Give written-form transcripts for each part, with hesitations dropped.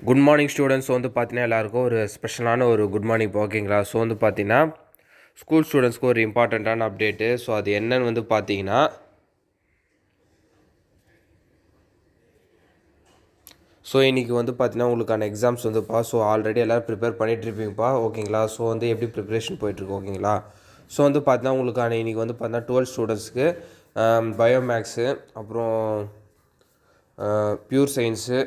Good morning students வந்து பார்த்தீங்கன்னா எல்லாருக்கும் ஒரு ஸ்பெஷலான ஒரு குட் மார்னிங் ஓகேங்களா. ஸோ வந்து பார்த்தீங்கன்னா ஸ்கூல் ஸ்டூடெண்ட்ஸ்க்கு ஒரு இம்பார்ட்டண்ட்டான அப்டேட்டு. ஸோ அது என்னன்னு வந்து பார்த்தீங்கன்னா இன்றைக்கி வந்து பார்த்தீங்கன்னா உங்களுக்கான எக்ஸாம்ஸ் வந்துப்பா. ஸோ ஆல்ரெடி எல்லோரும் ப்ரிப்பேர் பண்ணிகிட்ருப்பீங்கப்பா ஓகேங்களா. ஸோ வந்து எப்படி ப்ரிப்ரேஷன் போயிட்டுருக்கு ஓகேங்களா. ஸோ வந்து பார்த்தீங்கன்னா உங்களுக்கான இன்றைக்கி வந்து பார்த்தீங்கன்னா 12 ஸ்டூடெண்ட்ஸ்க்கு பயோமேக்ஸு, அப்புறம் பியூர் சயின்ஸு,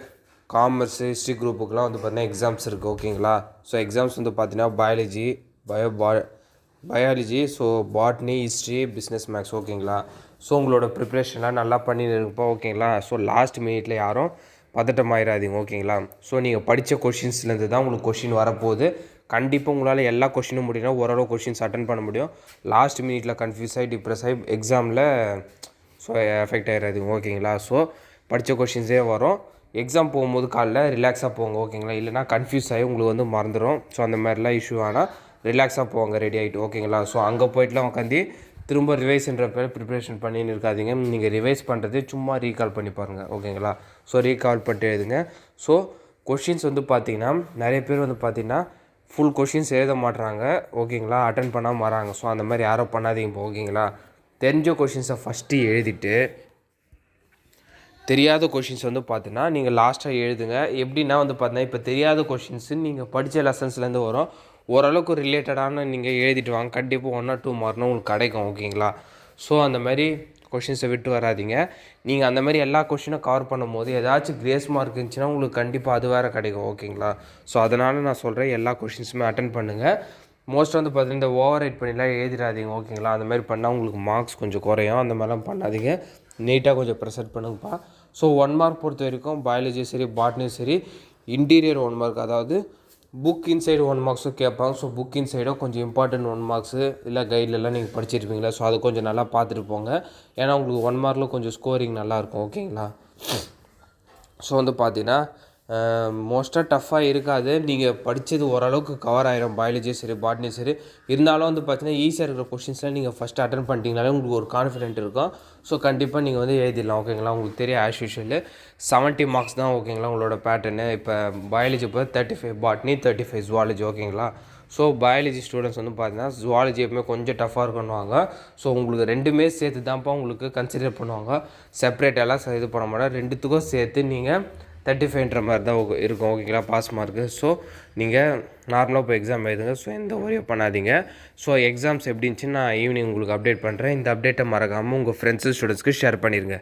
காமர்ஸு, ஹிஸ்ட்ரி குரூப்புக்கெலாம் வந்து பார்த்தீங்கன்னா எக்ஸாம்ஸ் இருக்குது ஓகேங்களா. ஸோ எக்ஸாம்ஸ் வந்து பார்த்தீங்கன்னா biology, so botany, history, business maths ஓகேங்களா. ஸோ உங்களோட ப்ரிப்ரேஷன்லாம் நல்லா பண்ணியிருப்பா ஓகேங்களா. ஸோ லாஸ்ட் மினிட்ல யாரும் பதட்டமாயிடாதீங்க ஓகேங்களா. ஸோ நீங்கள் படித்த கொஷின்ஸ்லேருந்து தான் உங்களுக்கு கொஷின் வரப்போகுது. கண்டிப்பாக உங்களால் எல்லா கொஷினும் முடியும்னா ஓரளவு கொஷின்ஸ் அட்டன் பண்ண முடியும். லாஸ்ட் மினிட்ல கன்ஃபியூஸ் ஆகி டிப்ரெஸ் ஆகி எக்ஸாமில் ஸோ எஃபெக்ட் ஆகிடாதீங்க ஓகேங்களா. ஸோ படித்த கொஷின்ஸே வரும். எக்ஸாம் போகும்போது காலைல ரிலாக்ஸாக போங்க ஓகேங்களா. இல்லைனா கன்ஃபியூஸ் ஆகி உங்களுக்கு வந்து மறந்துடும். ஸோ அந்த மாதிரிலாம் இஷ்யூ ஆனால் ரிலாக்ஸாக போங்க ரெடி ஆகிட்டு ஓகேங்களா. ஸோ அங்கே போய்ட்டுலாம் உட்காந்து திரும்ப ரிவைஸ்ன்ற பேர் ப்ரிப்ரேஷன் பண்ணின்னு இருக்காதிங்க. நீங்கள் ரிவைஸ் பண்ணுறது சும்மா ரீகால் பண்ணி பாருங்கள் ஓகேங்களா. ஸோ ரீகால் பண்ணிட்டு எழுதுங்க. ஸோ கொஷின்ஸ் வந்து பார்த்திங்கன்னா நிறைய பேர் வந்து பார்த்திங்கன்னா ஃபுல் கொஷின்ஸ் எழுத மாட்டுறாங்க ஓகேங்களா. அட்டன் பண்ணாமல் வராங்க. ஸோ அந்த மாதிரி யாரும் பண்ணாதீங்க இப்போ ஓகேங்களா. தெரிஞ்ச கொஷின்ஸை ஃபஸ்ட்டு எழுதிட்டு தெரியாத கொஷின்ஸ் வந்து பார்த்தீங்கன்னா நீங்கள் லாஸ்ட்டாக எழுதுங்க. எப்படின்னா வந்து பார்த்தீங்கன்னா இப்போ தெரியாத கொஷின்ஸு நீங்கள் படித்த லெசன்ஸ்லேருந்து வரும். ஓரளவுக்கு ரிலேட்டடான நீங்கள் எழுதிட்டு வாங்க. கண்டிப்பாக 1 or 2 மார்க்னா உங்களுக்கு கிடைக்கும் ஓகேங்களா. ஸோ அந்த மாதிரி கொஷின்ஸை விட்டு வராதிங்க. நீங்கள் அந்த மாதிரி எல்லா கொஷினும் கவர் பண்ணும்போது ஏதாச்சும் கிரேஸ் மார்க் இருந்துச்சுன்னா உங்களுக்கு கண்டிப்பாக அது வேறு கிடைக்கும் ஓகேங்களா. ஸோ அதனால் நான் சொல்கிறேன் எல்லா கொஷின்ஸுமே அட்டன் பண்ணுங்கள். மோஸ்ட் வந்து பார்த்தீங்கன்னா இந்த ஓவர் ரைட் பண்ணிலாம் எழுதிடாதீங்க ஓகேங்களா. அந்த மாதிரி பண்ணால் உங்களுக்கு மார்க்ஸ் கொஞ்சம் குறையும். அந்த மாதிரிலாம் பண்ணாதீங்க. நீட்டாக கொஞ்சம் ப்ரெசென்ட் பண்ணுங்கப்பா. ஸோ 1 மார்க் பொறுத்த வரைக்கும் பயாலஜியும் சரி பாட்னியும் சரி இன்டீரியர் 1 மார்க், அதாவது புக் இன்சைடு 1 மார்க்ஸும் கேட்பாங்க. ஸோ புக் இன்சைடோ கொஞ்சம் இம்பார்ட்டன்ட் 1 மார்க்ஸு இல்லை கைட்லலாம் நீங்கள் படிச்சிருப்பீங்களா. ஸோ அதை கொஞ்சம் நல்லா பார்த்துட்டு போங்க. ஏன்னா உங்களுக்கு 1 மார்க்கில் கொஞ்சம் ஸ்கோரிங் நல்லாயிருக்கும் ஓகேங்களா. ஸோ வந்து பார்த்தீங்கன்னா மோஸ்ட்டாக டஃப்பாக இருக்காது. நீங்கள் படித்தது ஓரளவுக்கு கவர் ஆகிடும். பயாலஜியும் சரி பாட்னியும் சரி. இருந்தாலும் வந்து பார்த்தீங்கன்னா ஈஸியாக இருக்கிற கொஷின்ஸ்லாம் நீங்கள் ஃபஸ்ட்டு அட்டன் பண்ணிட்டீங்கனாலே உங்களுக்கு ஒரு கான்ஃபிடென்ட் இருக்கும். ஸோ கண்டிப்பாக நீங்கள் வந்து எழுதிடலாம் ஓகேங்களா. உங்களுக்கு தெரியும் ஆஸ் யூஷுவல் 70 மார்க்ஸ் தான் ஓகேங்களா உங்களோட பேட்டர்னு. இப்போ பயாலஜி இப்போ 35 பாட்னி, 35 ஜுவாலஜி ஓகேங்களா. ஸோ பயாலஜி ஸ்டூடெண்ட்ஸ் வந்து பார்த்தீங்கன்னா ஜுவாலஜி எப்பவுமே கொஞ்சம் டஃப்பாக இருக்குன்னுவாங்க. ஸோ உங்களுக்கு ரெண்டுமே சேர்த்து தான்ப்பா உங்களுக்கு கன்சிடர் பண்ணுவாங்க. செப்பரேட் எல்லாம் இது பண்ண மாட்டேன். ரெண்டுத்துக்கும் சேர்த்து நீங்கள் 35ன்ற மாதிரி தான் இருக்கும் ஓகேங்களா பாஸ் மார்க்கு. ஸோ நீங்கள் நார்மலாக இப்போ எக்ஸாம் எழுதுங்க. ஸோ எந்த ஒரியும் பண்ணாதீங்க. ஸோ எக்ஸாம்ஸ் எப்படி இருந்துச்சுன்னு நான் ஈவினிங் உங்களுக்கு அப்டேட் பண்ணுறேன். இந்த அப்டேட்டை மறக்காமல் உங்கள் ஃப்ரெண்ட்ஸு ஸ்டூடெண்ட்ஸ்க்கு ஷேர் பண்ணிடுங்க.